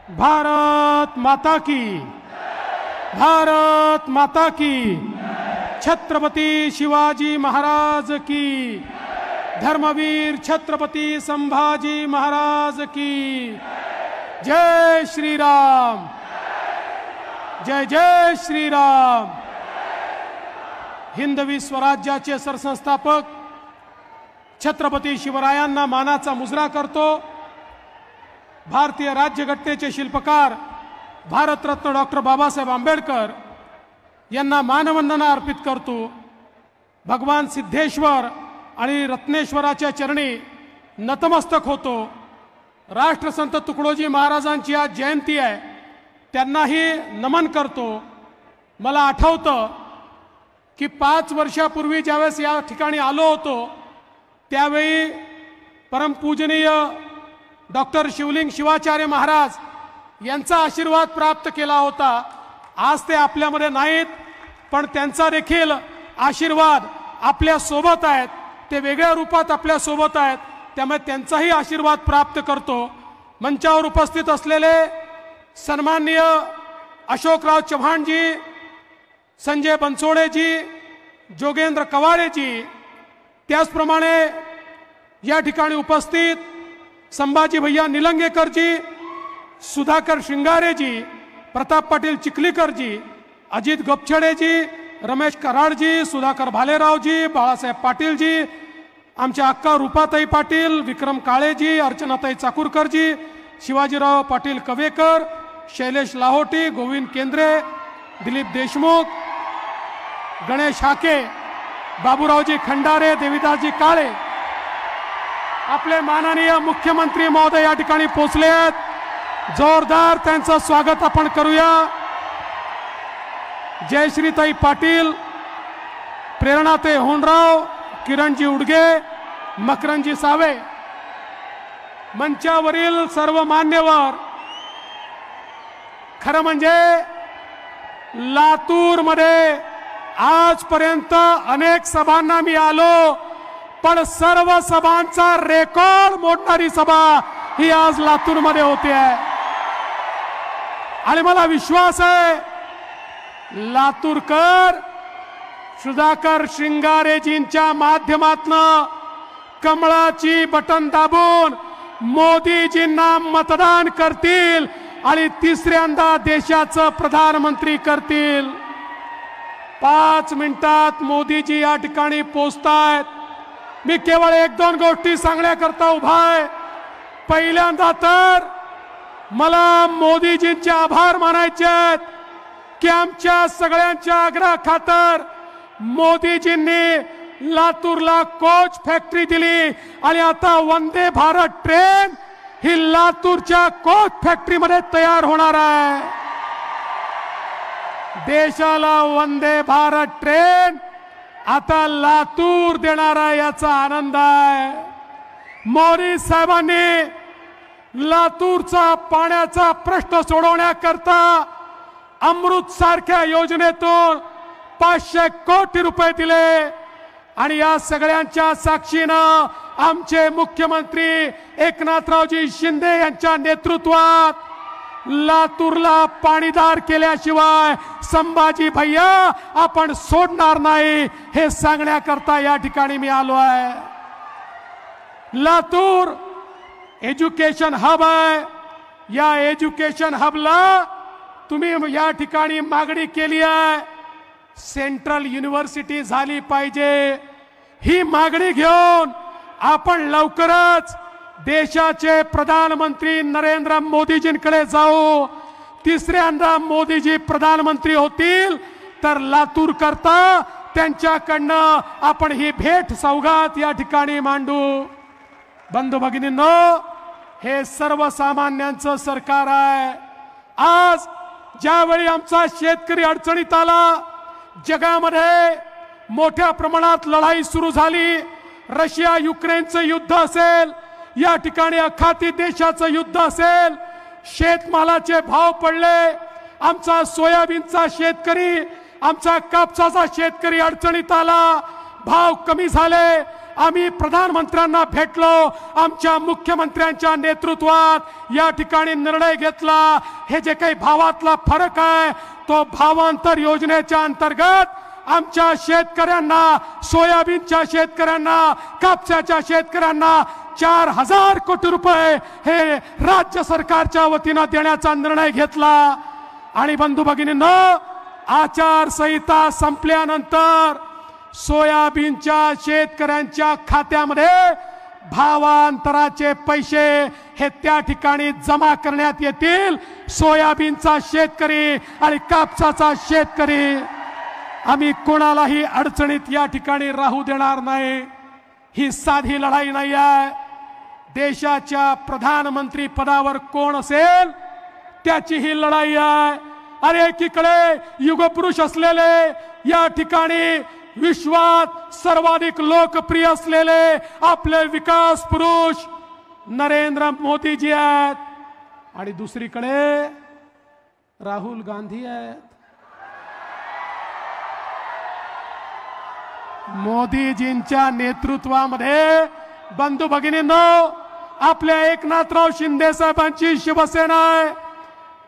भारत माता की, भारत माता की, छत्रपति शिवाजी महाराज की, धर्मवीर छत्रपति संभाजी महाराज की। जय श्री राम, जय जय श्री राम। हिंदवी स्वराज्याचे सरसंस्थापक छत्रपती शिवरायांना मानाचा मुजरा करतो। भारतीय राज्यघटनेचे शिल्पकार भारतरत्न डॉक्टर बाबासाहेब आंबेडकर यांना मानवंदना अर्पित करतो। भगवान सिद्धेश्वर आणि रत्नेश्वराच्या चरणी नतमस्तक होतो। राष्ट्रसंत तुकडोजी महाराजांची आज जयंती आहे, त्यांनाही नमन करतो। मला आठवतं की 5 वर्षापूर्वी ज्यावेळेस या ठिकाणी आलो होतो त्यावेळी परमपूजनीय डॉक्टर शिवलिंग शिवाचार्य महाराज यांचा आशीर्वाद प्राप्त केला होता। आज ते आपल्यामध्ये नाहीत, पण त्यांचा देखील आशीर्वाद आपल्या सोबत आहेत। ते वेगळ्या रूपात आपल्या सोबत आहेत, त्यामुळे त्यांचाही आशीर्वाद प्राप्त करतो। मंचावर उपस्थित असलेले सन्माननीय अशोकराव चव्हाणजी, संजय बनसोडेजी, जोगेंद्र कवाडेजी, त्याचप्रमाणे या ठिकाणी उपस्थित संभाजी भैया निलंगेकरजी, सुधाकर श्रृंगारेजी, प्रताप पाटील चिखलीकरजी, अजित गपछडेजी, रमेश कराडजी, सुधाकर भालेरावजी, बाळासाहेब पाटीलजी, आमच्या अक्का रूपाताई पाटील, विक्रम काळेजी, अर्चनाताई चाकूरकरजी, शिवाजीराव पाटील कवेकर, शैलेश लाहोटी, गोविंद केंद्रे, दिलीप देशमुख, गणेश हाके, बाबूरावजी खंडारे, देविदासजी काळे, आपले माननीय मुख्यमंत्री महोदय या ठिकाणी पोहोचले आहेत। जोरदार त्यांचं स्वागत आपण करूया। जयश्रीताई पाटील, प्रेरणाताई होनराव, किरणजी उडगे, मकरंजी सावे, मंचावरील सर्व मान्यवर। खरं म्हणजे लातूर मध्ये आजपर्यंत अनेक सभांना मी आलो, पण सर्व सभांचा रेकॉर्ड मोडणारी सभा ही आज लातूर मध्ये होते आहे। आणि मला विश्वास आहे लातूरकर सुधाकर श्रृंगारेजींच्या माध्यमातून कमळाची बटन दाबून मोदीजींना मतदान करतील आणि तिसऱ्यांदा देशाचं प्रधानमंत्री करतील। 5 मिनिटात मोदीजी या ठिकाणी पोहोचतायत। मी केवळ 1-2 गोष्टी सांगण्याकरता उभा आहे। पहिल्यांदा तर मला मोदीजींचे आभार मानायचे आहेत की आमच्या सगळ्यांच्या आग्रह खातर मोदीजींनी लातूरला कोच फॅक्टरी दिली आणि आता वंदे भारत ट्रेन ही लातूरच्या कोच फॅक्टरीमध्ये तयार होणार आहे। देशाला वंदे भारत ट्रेन आता लातूर देणार आहे, याचा आनंद आहे। मोदी साहेबांनी लातूरचा पाण्याचा प्रश्न सोडवण्याकरता अमृत सारख्या योजनेतून 500 कोटी रुपये दिले आणि या सगळ्यांच्या साक्षीनं आमचे मुख्यमंत्री एकनाथरावजी शिंदे यांच्या नेतृत्वात लातूरला पाणीदार केल्याशिवाय संभाजी भैया आपण सोडणार नाही, हे सांगण्याकरता या ठिकाणी मी आलो आहे। लातूर एज्युकेशन हब आहे। या एज्युकेशन हबला तुम्ही या ठिकाणी मागणी केली आहे, सेंट्रल युनिव्हर्सिटी झाली पाहिजे। ही मागणी घेऊन आपण लवकरच देशाचे प्रधानमंत्री नरेंद्र मोदीजींकडे जाऊ। तिसऱ्यांदा मोदीजी प्रधानमंत्री होतील तर लातूर करता त्यांच्याकडनं आपण ही भेट सौगात या ठिकाणी मांडू। बंधू भगिनींनो, हे सर्वसामान्यांचं सरकार आहे। आज ज्यावेळी आमचा शेतकरी अडचणीत आला, जगामध्ये मोठ्या प्रमाणात लढाई सुरू झाली, रशिया युक्रेनचं युद्ध असेल, या ठिकाणी अखाती देशाचं युद्ध असेल, शेतमालाचे भाव पडले, आमचा सोयाबीनचा शेतकरी, आमचा कापसाचा शेतकरी अडचणीत आला, भाव कमी झाले आम्ही प्रधानमंत्र्यांना भेटलो, आमच्या मुख्यमंत्र्यांच्या नेतृत्वात या ठिकाणी निर्णय घेतला। हे जे काही भावातला फरक आहे तो भावांतर योजनेच्या अंतर्गत आमच्या शेतकऱ्यांना, सोयाबीनच्या शेतकऱ्यांना, कापसाच्या शेतकऱ्यांना 4000 कोटी रुपये हे राज्य सरकारच्या वतीने देण्याचा निर्णय घेतला। आणि बंधू भगिनींनो, आचारसंहिता संपल्यानंतर सोयाबीनच्या शेतकऱ्यांच्या खात्यामध्ये भावांतराचे पैसे हे त्या ठिकाणी जमा करण्यात येतील। सोयाबीनचा शेतकरी आणि कापसाचा शेतकरी आम्ही कोणालाही अडचणीत या ठिकाणी राहू देणार नाही। ही साधी लढाई नाही आहे। देशाच्या प्रधानमंत्री पदावर कोण असेल त्याची ही लढाई आहे। अरे एकीकडे युगपुरुष असलेले, या ठिकाणी विश्वात सर्वाधिक लोकप्रिय असलेले आपले विकास पुरुष नरेंद्र मोदीजी आहेत, आणि दुसरीकडे राहुल गांधी आहेत। मोदीजींच्या नेतृत्वामध्ये बंधू भगिनींनो, आपल्या एकनाथराव शिंदे साहेबांची शिवसेना आहे,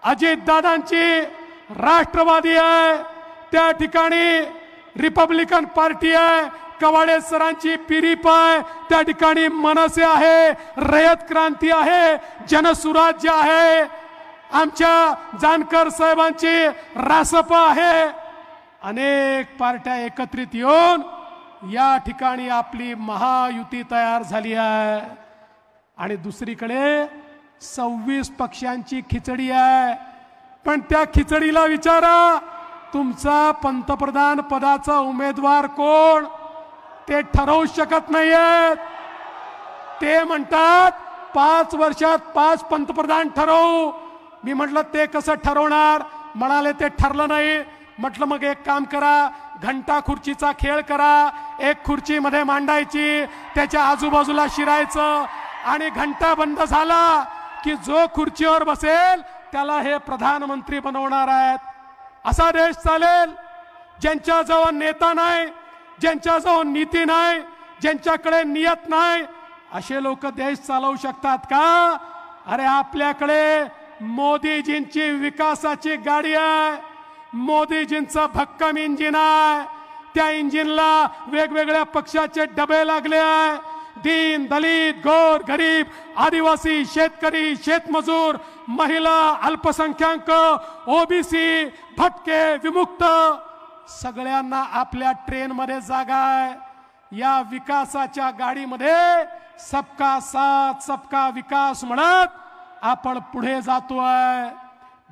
अजितदादांची राष्ट्रवादी आहे, त्या ठिकाणी रिपब्लिकन पार्टी आहे, कवाडे सरांची पिरीप आहे, त्या ठिकाणी मनसे आहे, रयत क्रांती आहे, जनसुराज्य आहे, आमच्या जानकर साहेबांची रासपा आहे। अनेक पार्ट्या एकत्रित येऊन या ठिकाणी आपली महायुती तयार झाली आहे। आणि दुसरीकडे 26 पक्षांची खिचडी आहे। पण त्या खिचडीला विचारा, तुमचा पंतप्रधान पदाचा उमेदवार कोण ते ठरवू शकत नाहीयेत। ते म्हणतात 5 वर्षात 5 पंतप्रधान ठरवू। मी म्हटलं ते कसं ठरवणार? म्हणाले ते ठरलं नाही। म्हटलं मग एक काम करा, घंटा खुर्चीचा खेळ करा, एक खुर्ची मध्ये मांडायची, त्याच्या आजूबाजूला शिरायचं, आणि घंटा बंद झाला की जो खुर्चीवर बसेल त्याला हे प्रधानमंत्री बनवणार आहेत। असा देश चालेल ज्यांच्याजवळ नेता नाही, ज्यांच्याजवळ नीती नाही, ज्यांच्याकडे नियत नाही, असे लोक देश चालवू शकतात का? अरे आपल्याकडे मोदीजींची विकासाची गाडी आहे, मोदीजींचं भक्कम इंजिन आहे, त्या इंजिनला वेगवेगळ्या पक्षाचे डबे लागले आहे। दीन दलित, गोर गरीब, आदिवासी, शेतकरी, शेतमजूर, महिला, अल्पसंख्याक, ओबीसी, भटके, विमुक्त, सगळ्यांना आपल्या ट्रेन मध्ये जागा आहे। या विकासाच्या गाडीमध्ये सबका साथ सबका विकास म्हणत आपण पुढे जातोय।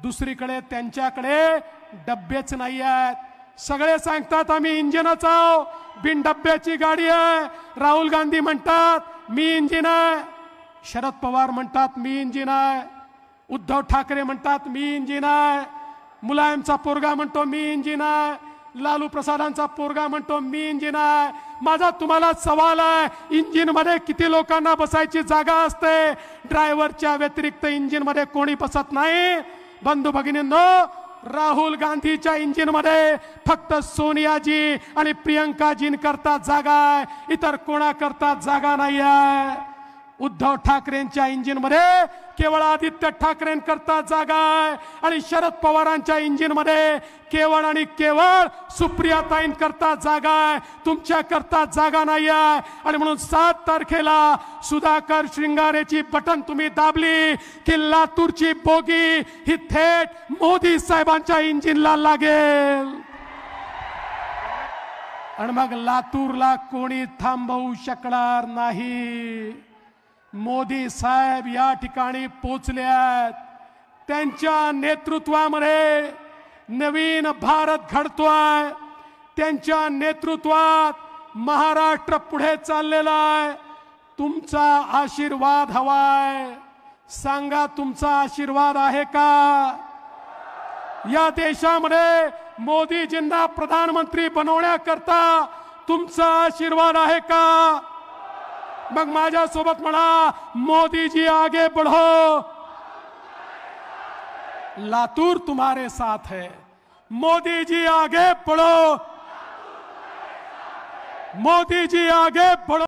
दुसरीकडे त्यांच्याकडे डब्बेच नाही आहेत। सगळे सांगतात आम्ही इंजिनच आहोत, बिन डब्याची गाडी आहे। राहुल गांधी म्हणतात मी इंजिन आहे, शरद पवार म्हणतात मी इंजिन आहे, उद्धव ठाकरे म्हणतात मी इंजिन आहे, मुलायमचा पोरगा म्हणतो मी इंजिन आहे, लालू प्रसादांचा पोरगा म्हणतो मी इंजिन आहे। माझा तुम्हाला सवाल आहे, इंजिन मध्ये किती लोकांना बसायची जागा असते? ड्रायव्हरच्या व्यतिरिक्त इंजिन मध्ये कोणी बसत नाही। बंधू भगिनींनो, राहुल गांधीच्या इंजिन मध्ये फक्त सोनियाजी आणि प्रियंकाजींकरता जागा आहे, इतर कोणाकरता जागा नाही आहे। उद्धव ठाकरेंच्या इंजिन मध्ये केवळ आदित्य ठाकरेंकरता जागा आहे, आणि शरद पवारांच्या इंजिन मध्ये केवळ आणि केवळ सुप्रियाताईंकरता जागा आहे, तुमच्याकरता जागा नाही आहे। आणि म्हणून 7 तारखेला सुधाकर श्रृंगारेची बटन तुम्ही दाबली की लातूरची बोगी ही थेट मोदी साहेबांच्या इंजिनला लागेल, आणि मग लातूरला कोणी थांबवू शकणार नाही। मोदी साहेब या ठिकाणी पोचले आहेत, त्यांच्या नेतृत्वामध्ये नवीन भारत घडतोय, त्यांच्या नेतृत्वात महाराष्ट्र पुढे चाललेला आहे। तुमचा आशीर्वाद हवाय, सांगा तुमचा आशीर्वाद आहे का? या देशामध्ये मोदीजींना प्रधानमंत्री बनवण्याकरता तुमचा आशीर्वाद आहे का? मग माझ्या सोबत म्हणा, मोदी जी आगे बढ़ो, लातूर तुम्हारे साथ है। मोदी जी आगे बढ़ो, मोदी जी आगे बढ़ो।